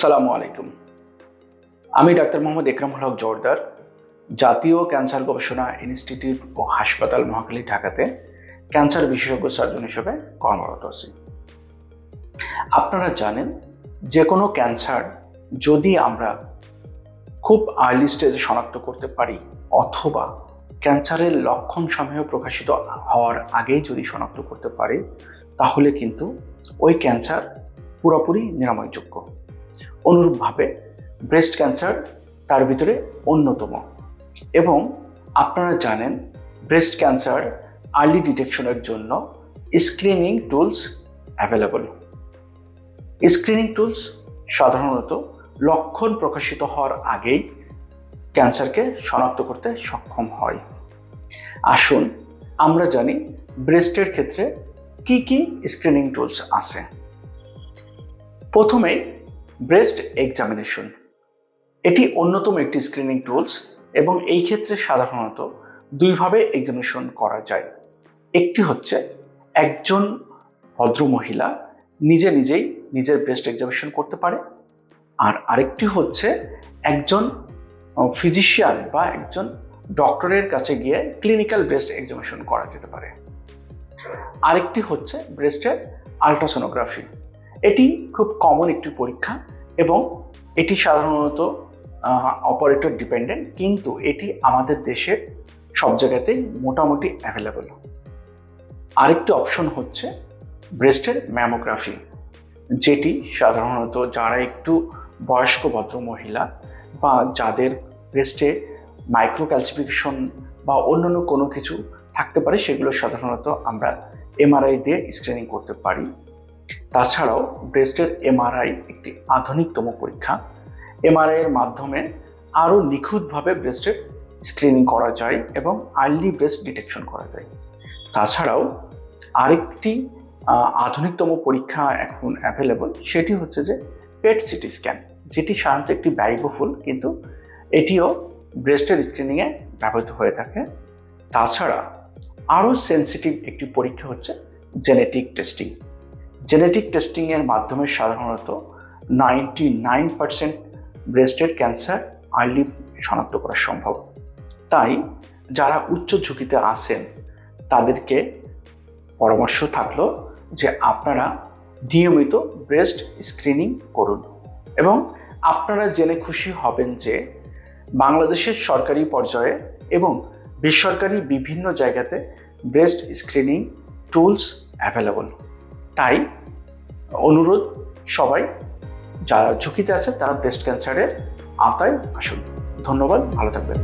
আসসালামু আলাইকুম। আমি ডাক্তার মোহাম্মদ একরামুল হক জোরদার, জাতীয় ক্যান্সার গবেষণা ইনস্টিটিউট ও হাসপাতাল মহাখালী ঢাকাতে ক্যান্সার বিশেষজ্ঞ সার্জন হিসেবে কর্মরত আছি। আপনারা জানেন, যে কোনো ক্যান্সার যদি আমরা খুব আর্লি স্টেজে শনাক্ত করতে পারি অথবা ক্যান্সারের লক্ষণ সমূহ প্রকাশিত হওয়ার আগেই যদি শনাক্ত করতে পারি, তাহলে কিন্তু ওই ক্যান্সার পুরোপুরি নিরাময়যোগ্য। অনুরূপভাবে ব্রেস্ট ক্যান্সার তার ভিতরে অন্যতম। এবং আপনারা জানেন, ব্রেস্ট ক্যান্সার আর্লি ডিটেকশনের জন্য screening tools available. Screening tools সাধারণত লক্ষণ প্রকাশিত হওয়ার আগেই ক্যান্সারকে শনাক্ত করতে সক্ষম হয়। আসুন আমরা জানি ব্রেস্টের ক্ষেত্রে কি কি স্ক্রিনিং টুলস আছে। প্রথমে ব্রেস্ট এক্সামিনেশন, এটি অন্যতম একটি স্ক্রিনিং টুলস এবং এই ক্ষেত্রে সাধারণত দুইভাবে এক্সামিনেশন করা যায়। একটি হচ্ছে একজন ভদ্রমহিলা নিজেই নিজের ব্রেস্ট এক্সামিনেশন করতে পারে, আর আরেকটি হচ্ছে একজন ফিজিশিয়ান বা একজন ডক্টরের কাছে গিয়ে ক্লিনিক্যাল ব্রেস্ট এক্সামিনেশন করা যেতে পারে। আরেকটি হচ্ছে ব্রেস্টের আল্ট্রাসোনোগ্রাফি। এটি খুব কমন একটি পরীক্ষা এবং এটি সাধারণত অপারেটর ডিপেন্ডেন্ট, কিন্তু এটি আমাদের দেশের সব জায়গাতেই মোটামুটি অ্যাভেলেবল। আরেকটি অপশন হচ্ছে ব্রেস্টের ম্যামোগ্রাফি, যেটি সাধারণত যারা একটু বয়স্ক ভদ্র মহিলা বা যাদের ব্রেস্টে মাইক্রোক্যালসিফিকেশন বা অন্যান্য কোনো কিছু থাকতে পারে, সেগুলো সাধারণত আমরা এমআরআই দিয়ে স্ক্রিনিং করতে পারি। তাছাড়াও ব্রেস্টের এমআরআই একটি আধুনিকতম পরীক্ষা। এমআরআই এর মাধ্যমে আরও নিখুঁতভাবে ব্রেস্টের স্ক্রিনিং করা যায় এবং আর্লি ব্রেস্ট ডিটেকশন করা যায়। তাছাড়াও আরেকটি আধুনিকতম পরীক্ষা এখন অ্যাভেলেবল, সেটি হচ্ছে যে পেট সিটি স্ক্যান, যেটি সাধারণত একটি ব্যয়বহুল, কিন্তু এটিও ব্রেস্টের স্ক্রিনিংয়ে ব্যবহৃত হয়ে থাকে। তাছাড়া আরও সেন্সিটিভ একটি পরীক্ষা হচ্ছে জেনেটিক টেস্টিং। জেনেটিক টেস্টিং এর মাধ্যমে সাধারণত 99% ব্রেস্টের ক্যান্সার আর্লি শনাক্ত করা সম্ভব। তাই যারা উচ্চ ঝুঁকিতে আছেন তাদেরকে পরামর্শ থাকলো যে আপনারা নিয়মিত ব্রেস্ট স্ক্রিনিং করুন। এবং আপনারা জেনে খুশি হবেন যে বাংলাদেশের সরকারি পর্যায়ে এবং বেসরকারি বিভিন্ন জায়গাতে ব্রেস্ট স্ক্রিনিং টুলস অ্যাভেলেবল। তাই অনুরোধ, সবাই যারা ঝুঁকিতে আছে তারা ব্রেস্ট ক্যান্সারের আওতায় আসুন। ধন্যবাদ, ভালো থাকবেন।